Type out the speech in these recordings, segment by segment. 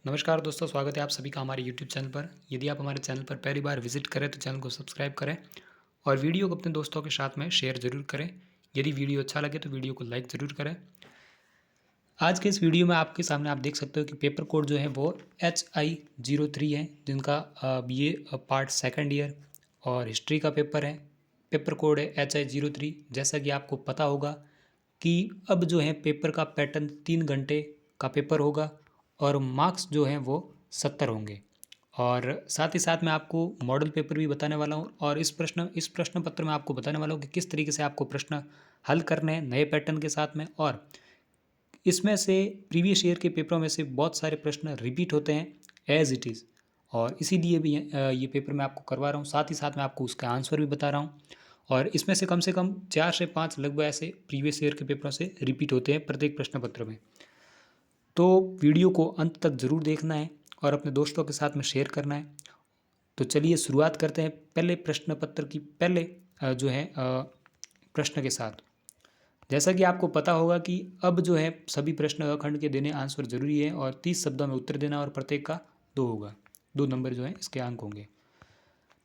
नमस्कार दोस्तों, स्वागत है आप सभी का हमारे यूट्यूब चैनल पर। यदि आप हमारे चैनल पर पहली बार विजिट करें तो चैनल को सब्सक्राइब करें और वीडियो को अपने दोस्तों के साथ में शेयर ज़रूर करें। यदि वीडियो अच्छा लगे तो वीडियो को लाइक ज़रूर करें। आज के इस वीडियो में आपके सामने आप देख सकते हो कि पेपर कोड जो है वो HI03 है, जिनका ये पार्ट सेकंड ईयर और हिस्ट्री का पेपर है। पेपर कोड है HI03। जैसा कि आपको पता होगा कि अब जो है पेपर का पैटर्न 3 घंटे का पेपर होगा और मार्क्स जो हैं वो 70 होंगे। और साथ ही साथ मैं आपको मॉडल पेपर भी बताने वाला हूँ और इस प्रश्न पत्र में आपको बताने वाला हूँ कि किस तरीके से आपको प्रश्न हल करने हैं नए पैटर्न के साथ में। और इसमें से प्रीवियस ईयर के पेपरों में से बहुत सारे प्रश्न रिपीट होते हैं एज इट इज़, और इसीलिए भी ये पेपर मैं आपको करवा रहा हूँ। साथ ही साथ मैं आपको उसका आंसर भी बता रहा हूँ। और इसमें से कम 4 से 5 लगभग ऐसे प्रीवियस ईयर के पेपरों से रिपीट होते हैं प्रत्येक प्रश्न पत्र में। तो वीडियो को अंत तक ज़रूर देखना है और अपने दोस्तों के साथ में शेयर करना है। तो चलिए शुरुआत करते हैं पहले प्रश्न पत्र की पहले जो है प्रश्न के साथ। जैसा कि आपको पता होगा कि अब जो है सभी प्रश्न अखंड के देने आंसर जरूरी है और 30 शब्दों में उत्तर देना और प्रत्येक का 2 होगा, 2 नंबर जो है इसके अंक होंगे।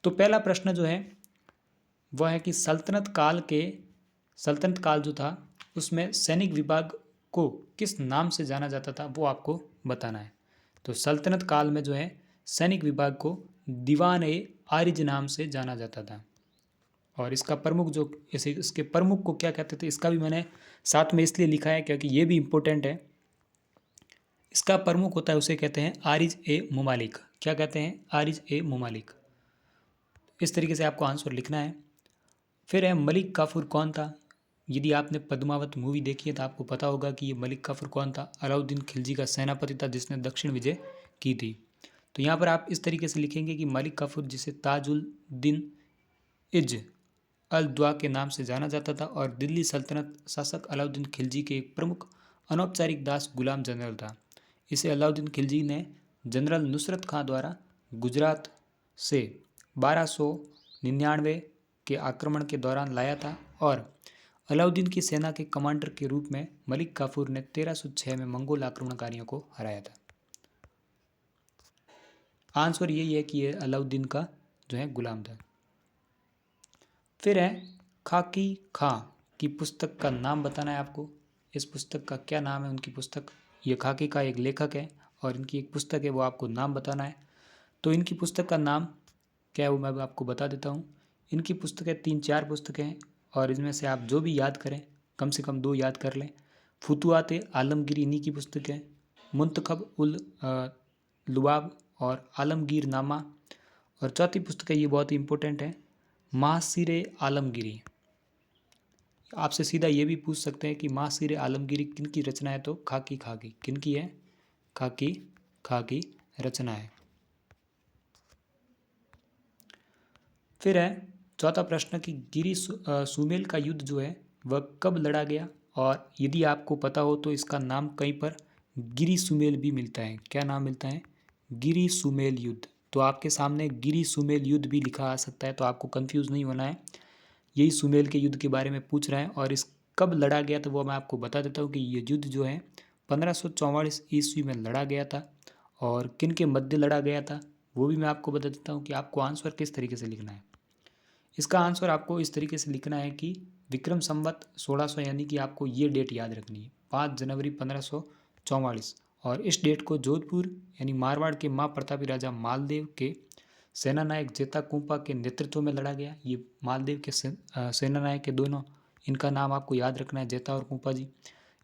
तो पहला प्रश्न जो है वह है कि सल्तनत काल जो था उसमें सैनिक विभाग को किस नाम से जाना जाता था, वो आपको बताना है। तो सल्तनत काल में जो है सैनिक विभाग को दीवान ए आरिज नाम से जाना जाता था। और इसका प्रमुख जो इसे इसके प्रमुख को क्या कहते थे, इसका भी मैंने साथ में इसलिए लिखा है क्योंकि ये भी इम्पोर्टेंट है। इसका प्रमुख होता है उसे कहते हैं आरिज ए मुमालिक। क्या कहते हैं? आरिज ए मुमालिक। इस तरीके से आपको आंसर लिखना है। फिर है मलिक काफूर कौन था? यदि आपने पद्मावत मूवी देखी है तो आपको पता होगा कि ये मलिक काफूर कौन था। अलाउद्दीन खिलजी का सेनापति था जिसने दक्षिण विजय की थी। तो यहाँ पर आप इस तरीके से लिखेंगे कि मलिक काफूर, जिसे ताजुल दिन इज अल द्वा के नाम से जाना जाता था और दिल्ली सल्तनत शासक अलाउद्दीन खिलजी के एक प्रमुख अनौपचारिक दास गुलाम जनरल था। इसे अलाउद्दीन खिलजी ने जनरल नुसरत खां द्वारा गुजरात से 1299 के आक्रमण के दौरान लाया था और अलाउद्दीन की सेना के कमांडर के रूप में मलिक काफूर ने 1306 में मंगोल आक्रमणकारियों को हराया था। आंसर यही है कि यह अलाउद्दीन का जो है गुलाम था। फिर है खाकी खां की पुस्तक का नाम बताना है आपको। इस पुस्तक का क्या नाम है? उनकी पुस्तक, ये खाकी का एक लेखक है और इनकी एक पुस्तक है, वो आपको नाम बताना है। तो इनकी पुस्तक का नाम क्या है वो मैं आपको बता देता हूँ। इनकी पुस्तकें 3-4 पुस्तकें हैं और इनमें से आप जो भी याद करें कम से कम 2 याद कर लें। फुतुआत आलमगीर इन्हीं की पुस्तक है। मुंतखब उल लुबाब और आलमगीर नामा। और चौथी पुस्तक है, ये बहुत ही इंपॉर्टेंट है, महासिर आलमगीरी। आपसे सीधा ये भी पूछ सकते हैं कि महासिर आलमगीरी किन की रचना है, तो खाकी खाकी किन की है? खाकी खाकी रचना है। फिर है चौथा प्रश्न कि सुमेल का युद्ध जो है वह कब लड़ा गया? और यदि आपको पता हो तो इसका नाम कहीं पर गिरी सुमेल भी मिलता है। क्या नाम मिलता है? गिरी सुमेल युद्ध। तो आपके सामने गिरी सुमेल युद्ध भी लिखा आ सकता है, तो आपको कंफ्यूज नहीं होना है। यही सुमेल के युद्ध के बारे में पूछ रहा है और इस कब लड़ा गया तो वो मैं आपको बता देता हूँ कि ये युद्ध जो है 1544 ईस्वी में लड़ा गया था। और किन के मध्य लड़ा गया था वो भी मैं आपको बता देता हूँ कि आपको आंसर किस तरीके से लिखना है। इसका आंसर आपको इस तरीके से लिखना है कि विक्रम संवत 1600, यानी कि आपको ये डेट याद रखनी है, 5 जनवरी 1544। और इस डेट को जोधपुर यानी मारवाड़ के माँ प्रतापी राजा मालदेव के सेनानायक जेता कुंपा के नेतृत्व में लड़ा गया। ये मालदेव के सेनानायक के दोनों, इनका नाम आपको याद रखना है, जेता और कुंपा जी।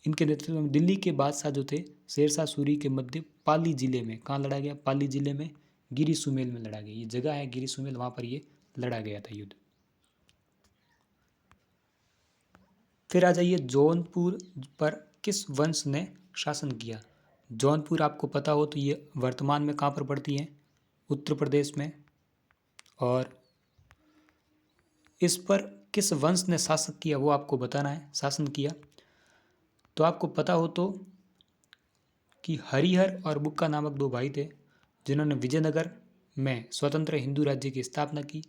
इनके नेतृत्व में दिल्ली के बादशाह जो थे शेरशाह सूरी के मध्य पाली जिले में, कहाँ लड़ा गया? पाली जिले में गिरी सुमेल में लड़ा गया। ये जगह है गिरी सुमेल, वहाँ पर ये लड़ा गया था युद्ध। फिर आ जाइए जौनपुर पर किस वंश ने शासन किया? जौनपुर आपको पता हो तो ये वर्तमान में कहाँ पर पड़ती है? उत्तर प्रदेश में। और इस पर किस वंश ने शासन किया वो आपको बताना है, शासन किया। तो आपको पता हो तो कि हरिहर और बुक्का नामक 2 भाई थे जिन्होंने विजयनगर में स्वतंत्र हिंदू राज्य की स्थापना की।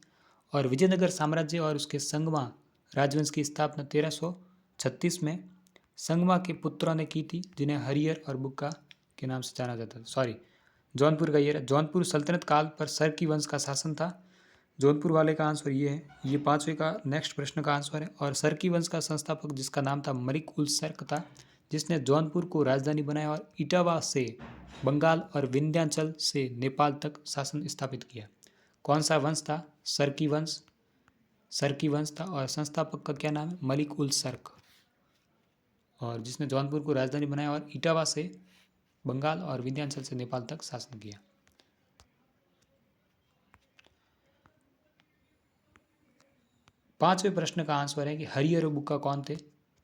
और विजयनगर साम्राज्य और उसके संगमा राजवंश की स्थापना 1336 में संगमा के पुत्रों ने की थी, जिन्हें हरिहर और बुक्का के नाम से जाना जाता था। जौनपुर का ये रहा। जौनपुर सल्तनत काल पर सरकी वंश का शासन था। जौनपुर वाले का आंसर ये है। ये 5वें का नेक्स्ट प्रश्न का आंसर है। और सरकी वंश का संस्थापक जिसका नाम था मलिक उल सर्क था, जिसने जौनपुर को राजधानी बनाया और इटावा से बंगाल और विंध्याचल से नेपाल तक शासन स्थापित किया। कौन सा वंश था? सरकी वंश। सरकी वंश था और संस्थापक का क्या नाम है? मलिक उल सर्क। और जिसने जौनपुर को राजधानी बनाया और इटावा से बंगाल और विंध्याचल से नेपाल तक शासन किया। 5वें प्रश्न का आंसर है कि हरिहर बुक्का कौन थे?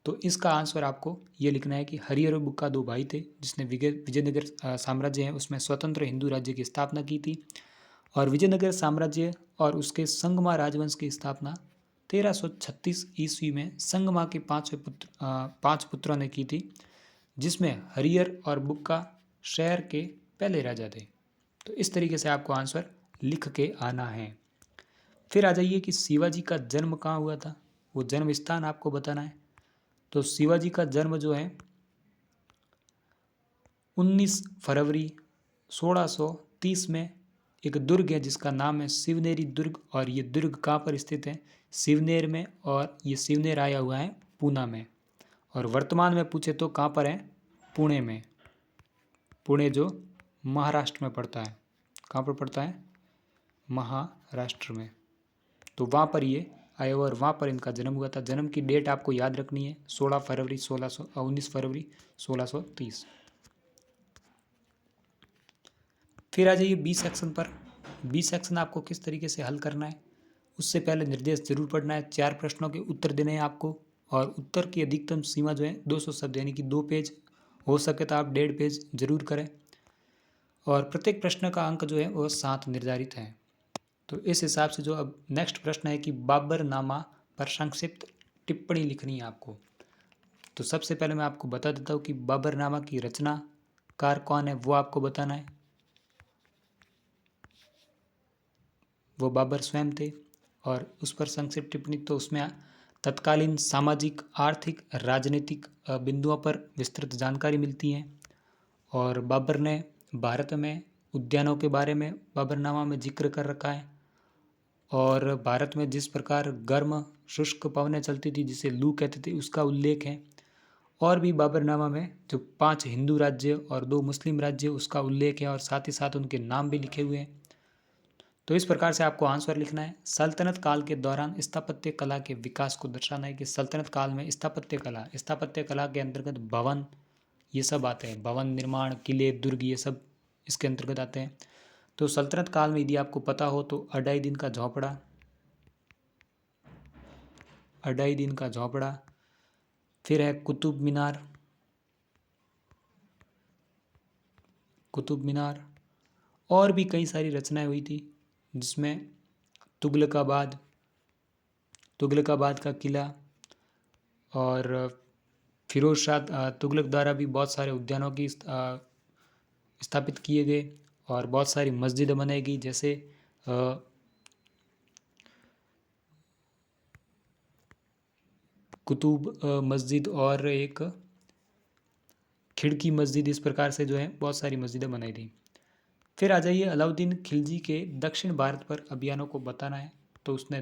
तो इसका आंसर आपको ये लिखना है कि हरिहर बुक्का दो भाई थे, जिसने विजयनगर साम्राज्य है उसमें स्वतंत्र हिंदू राज्य की स्थापना की थी। और विजयनगर साम्राज्य और उसके संगमा राजवंश की स्थापना 1336 ईस्वी में संगमा के 5 पुत्रों ने की थी, जिसमें हरिहर और बुक्का शहर के पहले राजा थे। तो इस तरीके से आपको आंसर लिख के आना है। फिर आ जाइए कि शिवाजी का जन्म कहाँ हुआ था, वो जन्म स्थान आपको बताना है। तो शिवाजी का जन्म जो है 19 फरवरी 1630 में एक दुर्ग है जिसका नाम है शिवनेरी दुर्ग। और ये दुर्ग कहाँ पर स्थित है? शिवनेर में। और ये शिवनेर आया हुआ है पूना में। और वर्तमान में पूछे तो कहाँ पर है? पुणे में। पुणे जो महाराष्ट्र में पड़ता है। कहाँ पर पड़ता है? महाराष्ट्र में। तो वहाँ पर ये आए और वहाँ पर इनका जन्म हुआ था। जन्म की डेट आपको याद रखनी है, 19 फरवरी 1630। फिर आ जाइए बी सेक्शन पर। बी सेक्शन आपको किस तरीके से हल करना है, उससे पहले निर्देश जरूर पढ़ना है। 4 प्रश्नों के उत्तर देने हैं आपको। और उत्तर की अधिकतम सीमा जो है 200 शब्द, यानी कि 2 पेज। हो सके तो आप 1.5 पेज जरूर करें। और प्रत्येक प्रश्न का अंक जो है वो 7 निर्धारित है। तो इस हिसाब से जो अब नेक्स्ट प्रश्न है कि बाबरनामा पर संक्षिप्त टिप्पणी लिखनी है आपको। तो सबसे पहले मैं आपको बता देता हूँ कि बाबरनामा की रचनाकार कौन है, वो आपको बताना है। वो बाबर स्वयं थे। और उस पर संक्षिप्त टिप्पणी, तो उसमें तत्कालीन सामाजिक, आर्थिक, राजनीतिक बिंदुओं पर विस्तृत जानकारी मिलती है। और बाबर ने भारत में उद्यानों के बारे में बाबरनामा में जिक्र कर रखा है। और भारत में जिस प्रकार गर्म शुष्क पवनें चलती थी जिसे लू कहते थे, उसका उल्लेख है। और भी बाबरनामा में जो 5 हिंदू राज्य और 2 मुस्लिम राज्य, उसका उल्लेख है। और साथ ही साथ उनके नाम भी लिखे हुए हैं। तो इस प्रकार से आपको आंसर लिखना है। सल्तनत काल के दौरान स्थापत्य कला के विकास को दर्शाना है कि सल्तनत काल में स्थापत्य कला के अंतर्गत भवन ये सब आते हैं। भवन निर्माण, किले, दुर्ग, ये सब इसके अंतर्गत आते हैं। तो सल्तनत काल में यदि आपको पता हो तो अढ़ाई दिन का झोंपड़ा, अढ़ाई दिन का झोंपड़ा। फिर है कुतुब मीनार, कुतुब मीनार। और भी कई सारी रचनाएं हुई थी, जिसमें तुगलकाबाद, तुगलकाबाद का किला। और फिरोज शाह तुगलक द्वारा भी बहुत सारे उद्यानों की स्थापित किए गए। और बहुत सारी मस्जिदें बनाई गई, जैसे कुतुब मस्जिद और एक खिड़की मस्जिद। इस प्रकार से जो है बहुत सारी मस्जिदें बनाई थी। फिर आ जाइए अलाउद्दीन खिलजी के दक्षिण भारत पर अभियानों को बताना है। तो उसने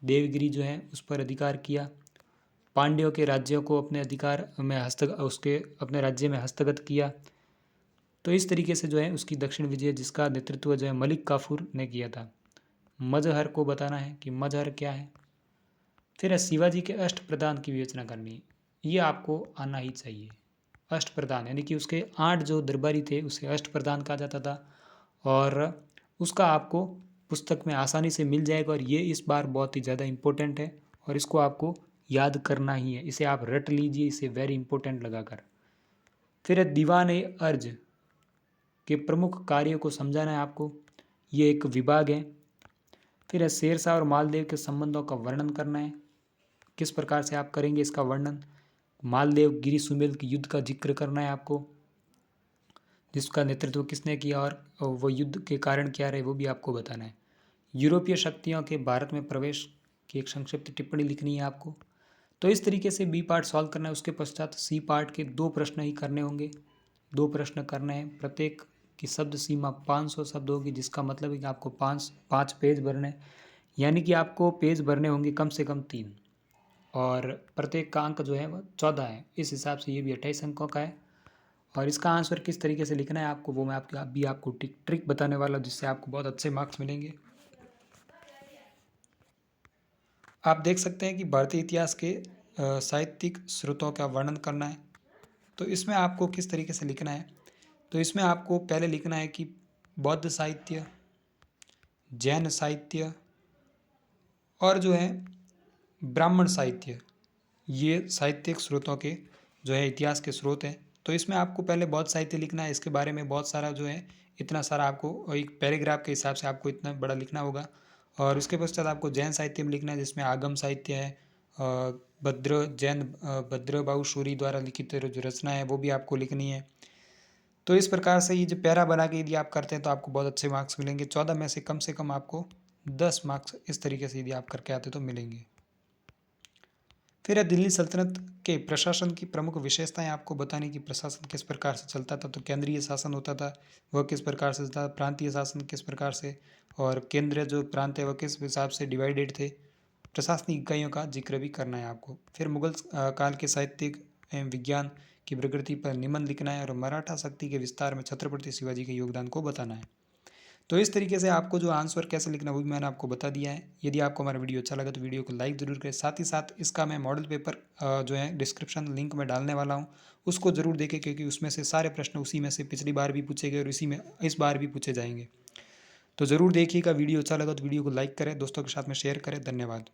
देवगिरी जो है उस पर अधिकार किया। पांड्यों के राज्यों को अपने अधिकार में अपने राज्य में हस्तगत किया। तो इस तरीके से जो है उसकी दक्षिण विजय, जिसका नेतृत्व जो है मलिक काफूर ने किया था। मजहर को बताना है कि मजहर क्या है। फिर है शिवाजी के अष्टप्रधान की विवेचना करनी है। ये आपको आना ही चाहिए। अष्टप्रधान यानी कि उसके 8 जो दरबारी थे उसे अष्टप्रधान कहा जाता था। और उसका आपको पुस्तक में आसानी से मिल जाएगा। और ये इस बार बहुत ही ज़्यादा इम्पोर्टेंट है और इसको आपको याद करना ही है। इसे आप रट लीजिए, इसे वेरी इंपॉर्टेंट लगाकर। फिर है दीवान ए अर्ज के प्रमुख कार्यों को समझाना है आपको। ये एक विभाग है। फिर है शेरशाह और मालदेव के संबंधों का वर्णन करना है। किस प्रकार से आप करेंगे इसका वर्णन। मालदेव गिरी सुमेल के युद्ध का जिक्र करना है आपको, जिसका नेतृत्व किसने किया और वो युद्ध के कारण क्या रहे वो भी आपको बताना है। यूरोपीय शक्तियों के भारत में प्रवेश की एक संक्षिप्त टिप्पणी लिखनी है आपको। तो इस तरीके से बी पार्ट सॉल्व करना है। उसके पश्चात सी पार्ट के 2 प्रश्न ही करने होंगे। 2 प्रश्न करने हैं, प्रत्येक की शब्द सीमा 500 शब्द होगी, जिसका मतलब है कि आपको 5 पेज भरने हैं, यानी कि आपको पेज भरने होंगे कम से कम 3, और प्रत्येक का अंक जो है वो 14 है। इस हिसाब से ये भी 28 अंकों का है। और इसका आंसर किस तरीके से लिखना है आपको, वो मैं आपको ट्रिक बताने वाला हूँ, जिससे आपको बहुत अच्छे मार्क्स मिलेंगे। आप देख सकते हैं कि भारतीय इतिहास के साहित्यिक स्रोतों का वर्णन करना है। तो इसमें आपको किस तरीके से लिखना है, तो इसमें आपको पहले लिखना है कि बौद्ध साहित्य, जैन साहित्य और जो है ब्राह्मण साहित्य, ये साहित्यिक स्रोतों के जो है इतिहास के स्रोत हैं। तो इसमें आपको पहले बौद्ध साहित्य लिखना है, इसके बारे में बहुत सारा जो है इतना सारा आपको एक पैराग्राफ के हिसाब से आपको इतना बड़ा लिखना होगा। और उसके पश्चात आपको जैन साहित्य में लिखना है, जिसमें आगम साहित्य है, भद्र बाहु सूरी द्वारा लिखित जो रचना है वो भी आपको लिखनी है। तो इस प्रकार से ये जो पैरा बना के यदि आप करते हैं तो आपको बहुत अच्छे मार्क्स मिलेंगे। 14 में से कम आपको 10 मार्क्स इस तरीके से यदि आप करके आते तो मिलेंगे। फिर है दिल्ली सल्तनत के प्रशासन की प्रमुख विशेषताएं आपको बताने की, प्रशासन किस प्रकार से चलता था। तो केंद्रीय शासन होता था, वह किस प्रकार से था, प्रांतीय शासन किस प्रकार से, और केंद्रीय जो प्रांत है वह किस हिसाब से डिवाइडेड थे। प्रशासनिक इकाइयों का जिक्र भी करना है आपको। फिर मुगल काल के साहित्यिक एवं विज्ञान की प्रगति पर निबंध लिखना है, और मराठा शक्ति के विस्तार में छत्रपति शिवाजी के योगदान को बताना है। तो इस तरीके से आपको जो आंसर कैसे लिखना वो भी मैंने आपको बता दिया है। यदि आपको हमारा वीडियो अच्छा लगा तो वीडियो को लाइक ज़रूर करें। साथ ही साथ इसका मैं मॉडल पेपर जो है डिस्क्रिप्शन लिंक में डालने वाला हूँ, उसको ज़रूर देखें, क्योंकि उसमें से सारे प्रश्न उसी में से पिछली बार भी पूछे गए और इसी में इस बार भी पूछे जाएंगे। तो ज़रूर देखिएगा। वीडियो अच्छा लगा तो वीडियो को लाइक करें, दोस्तों के साथ में शेयर करें। धन्यवाद।